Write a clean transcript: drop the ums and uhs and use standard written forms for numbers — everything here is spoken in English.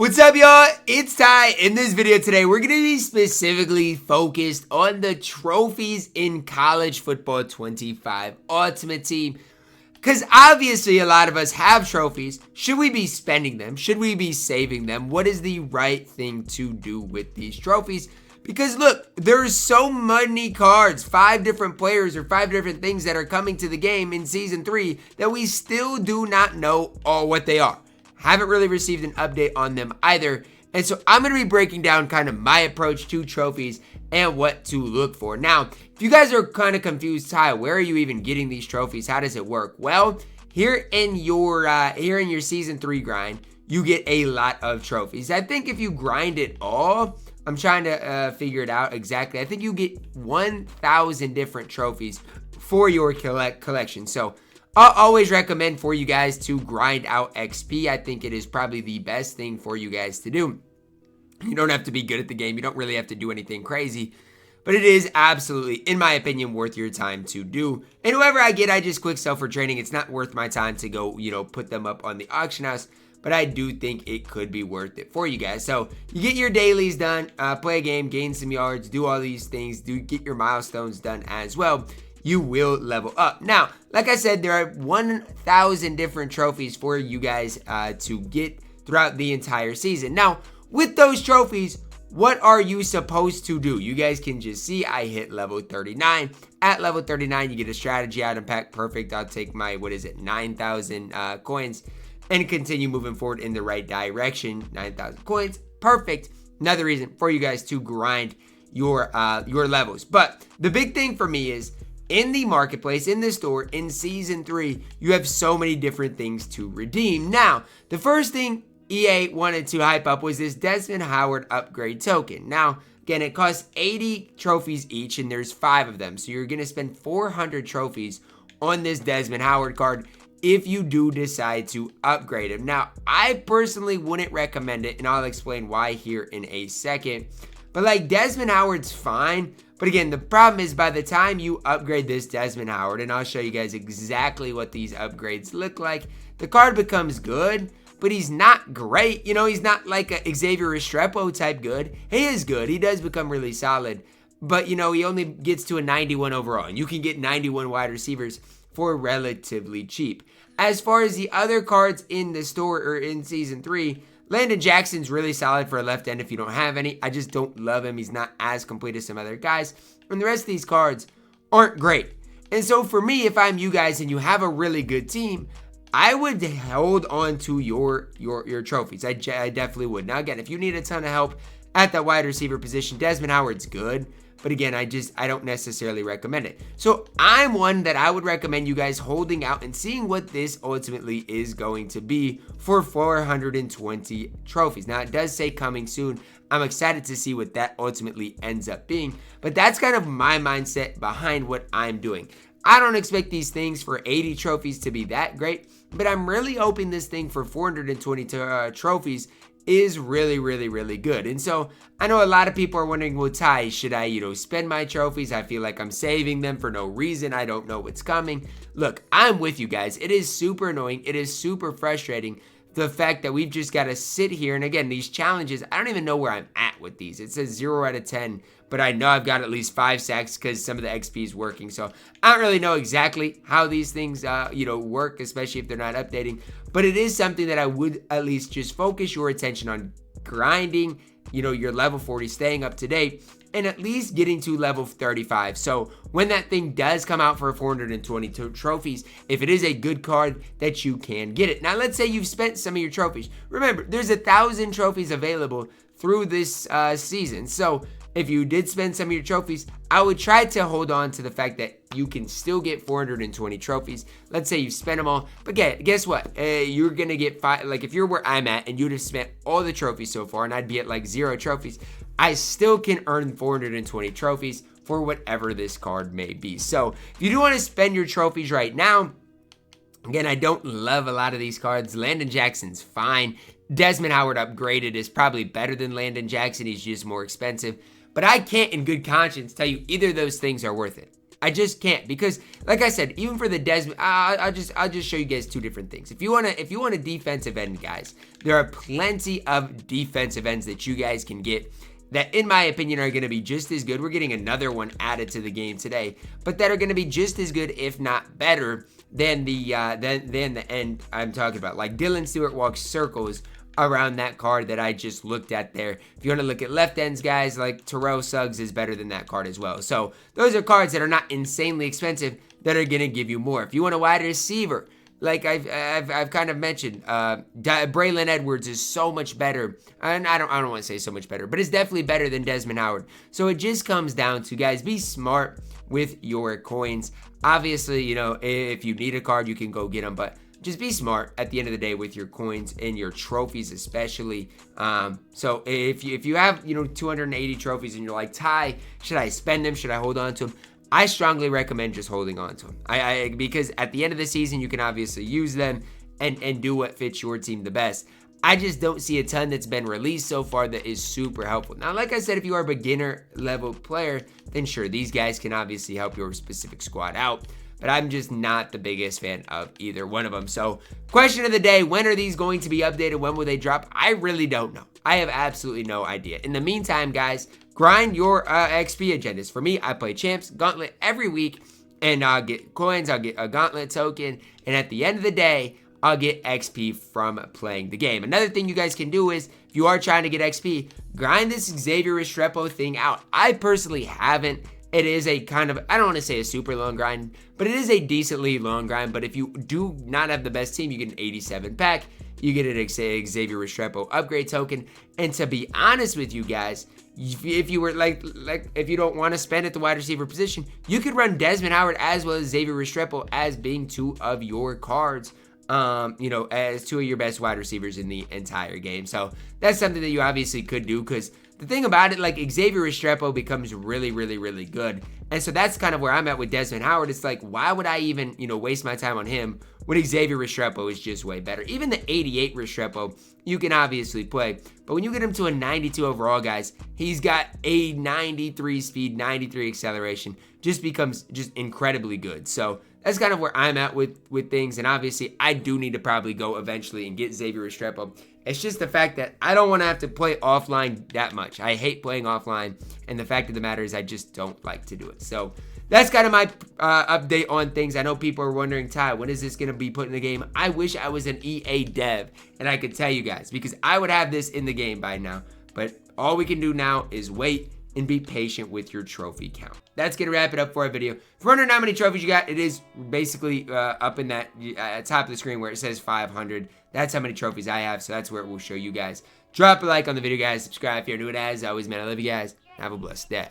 What's up, y'all? It's Ty. In this video today, we're going to be specifically focused on the trophies in College Football 25 Ultimate Team. Because obviously a lot of us have trophies. Should we be spending them? Should we be saving them? What is the right thing to do with these trophies? Because look, there's so many cards, 5 different players or 5 different things that are coming to the game in Season 3 that we still do not know all what they are. Haven't really received an update on them either. And so I'm going to be breaking down kind of my approach to trophies and what to look for. Now, if you guys are kind of confused, Ty, where are you even getting these trophies? How does it work? Well, here in your Season 3 grind, you get a lot of trophies. I think if you grind it all, I'm trying to figure it out exactly. I think you get 1,000 different trophies for your collection. So I'll always recommend for you guys to grind out XP. I think it is probably the best thing for you guys to do. You don't have to be good at the game. You don't really have to do anything crazy. But it is absolutely, in my opinion, worth your time to do. And whoever I get, I just quick sell for trading. It's not worth my time to go, put them up on the auction house. But I do think it could be worth it for you guys. So you get your dailies done, play a game, gain some yards, do all these things, get your milestones done as well. You will level up. Now, like I said, there are 1,000 different trophies for you guys to get throughout the entire season. Now, with those trophies, what are you supposed to do? You guys can just see I hit level 39. At level 39, you get a strategy item pack. Perfect. I'll take my, 9,000 coins and continue moving forward in the right direction. 9,000 coins. Perfect. Another reason for you guys to grind your levels. But the big thing for me is, in the marketplace, in the store, in Season 3, you have so many different things to redeem. Now, the first thing EA wanted to hype up was this Desmond Howard upgrade token. Now, again, it costs 80 trophies each, and there's 5 of them. So you're going to spend 400 trophies on this Desmond Howard card if you do decide to upgrade him. Now, I personally wouldn't recommend it, and I'll explain why here in a second. But Desmond Howard's fine. But again, the problem is by the time you upgrade this Desmond Howard, and I'll show you guys exactly what these upgrades look like, the card becomes good, but he's not great. He's not like a Xavier Restrepo type good. He is good. He does become really solid. But, he only gets to a 91 overall. And you can get 91 wide receivers for relatively cheap. As far as the other cards in the store or in Season 3, Landon Jackson's really solid for a left end if you don't have any. I just don't love him. He's not as complete as some other guys. And the rest of these cards aren't great. And so for me, if I'm you guys and you have a really good team, I would hold on to your trophies. I definitely would. Now again, if you need a ton of help at that wide receiver position, Desmond Howard's good. But again, I don't necessarily recommend it. So I'm one that I would recommend you guys holding out and seeing what this ultimately is going to be for 420 trophies. Now, it does say coming soon. I'm excited to see what that ultimately ends up being. But that's kind of my mindset behind what I'm doing. I don't expect these things for 80 trophies to be that great. But I'm really hoping this thing for 420 trophies is really, really, really good. And so I know a lot of people are wondering, well, Ty, should I, spend my trophies? I feel like I'm saving them for no reason. I don't know what's coming. Look, I'm with you guys. It is super annoying. It is super frustrating. The fact that we've just got to sit here. And again, these challenges, I don't even know where I'm at with these. It says 0 out of 10, but I know I've got at least 5 sacks because some of the XP is working. So I don't really know exactly how these things, work, especially if they're not updating. But it is something that I would at least just focus your attention on grinding, your level 40, staying up to date, and at least getting to level 35. So when that thing does come out for 422 trophies, if it is a good card, that you can get it. Now, let's say you've spent some of your trophies. Remember, there's 1,000 trophies available through this season. So if you did spend some of your trophies, I would try to hold on to the fact that you can still get 420 trophies. Let's say you spent them all, but guess what? You're going to get 5, if you're where I'm at and you'd have spent all the trophies so far and I'd be at 0 trophies, I still can earn 420 trophies for whatever this card may be. So if you do want to spend your trophies right now, again, I don't love a lot of these cards. Landon Jackson's fine. Desmond Howard upgraded is probably better than Landon Jackson. He's just more expensive. But I can't in good conscience tell you either of those things are worth it. I just can't, because like I said, even for the Desmond, I'll just show you guys two different things. If you want a defensive end, guys, there are plenty of defensive ends that you guys can get that, in my opinion, are going to be just as good. We're getting another one added to the game today, but that are going to be just as good, if not better, than the end I'm talking about. Like Dylan Stewart walks circles around that card that I just looked at there. If you want to look at left ends, guys, like Terrell Suggs is better than that card as well. So those are cards that are not insanely expensive that are going to give you more. If you want a wide receiver, like I've kind of mentioned, Braylon Edwards is so much better, and I don't want to say so much better, but it's definitely better than Desmond Howard. So it just comes down to, guys, be smart with your coins. Obviously, you know, if you need a card, you can go get them, but just be smart at the end of the day with your coins and your trophies, especially. So if you have, you know, 280 trophies and you're like, Ty, should I spend them? Should I hold on to them? I strongly recommend just holding on to them. Because at the end of the season, you can obviously use them and do what fits your team the best. I just don't see a ton that's been released so far that is super helpful. Now, like I said, if you are a beginner level player, then sure, these guys can obviously help your specific squad out. But I'm just not the biggest fan of either one of them. So, question of the day, when are these going to be updated? When will they drop? I really don't know. I have absolutely no idea. In the meantime, guys, grind your XP agendas. For me, I play Champs Gauntlet every week, and I'll get coins, I'll get a Gauntlet token, and at the end of the day, I'll get XP from playing the game. Another thing you guys can do is, if you are trying to get XP, grind this Xavier Restrepo thing out. I personally haven't. It is a kind of, I don't want to say a super long grind, but it is a decently long grind. But if you do not have the best team, you get an 87 pack, you get an Xavier Restrepo upgrade token. And to be honest with you guys, if you were like if you don't want to spend at the wide receiver position, you could run Desmond Howard as well as Xavier Restrepo as being two of your cards. You know, as two of your best wide receivers in the entire game. So that's something that you obviously could do, because the thing about it, like, Xavier Restrepo becomes really, really, really good. And so that's kind of where I'm at with Desmond Howard. It's like, why would I even, you know, waste my time on him when Xavier Restrepo is just way better? Even the 88 Restrepo, you can obviously play. But when you get him to a 92 overall, guys, he's got a 93 speed, 93 acceleration. Just becomes just incredibly good. So that's kind of where I'm at with things. And obviously, I do need to probably go eventually and get Xavier Restrepo. It's just the fact that I don't want to have to play offline that much. I hate playing offline. And the fact of the matter is, I just don't like to do it. So that's kind of my update on things. I know people are wondering, Ty, when is this going to be put in the game? I wish I was an EA dev and I could tell you guys, because I would have this in the game by now. But all we can do now is wait and be patient with your trophy count. That's going to wrap it up for our video. If you're wondering how many trophies you got, it is basically up in that top of the screen where it says 500. That's how many trophies I have, so that's where it will show you guys. Drop a like on the video, guys. Subscribe if you're new, and as always, man, I love you guys. Have a blessed day.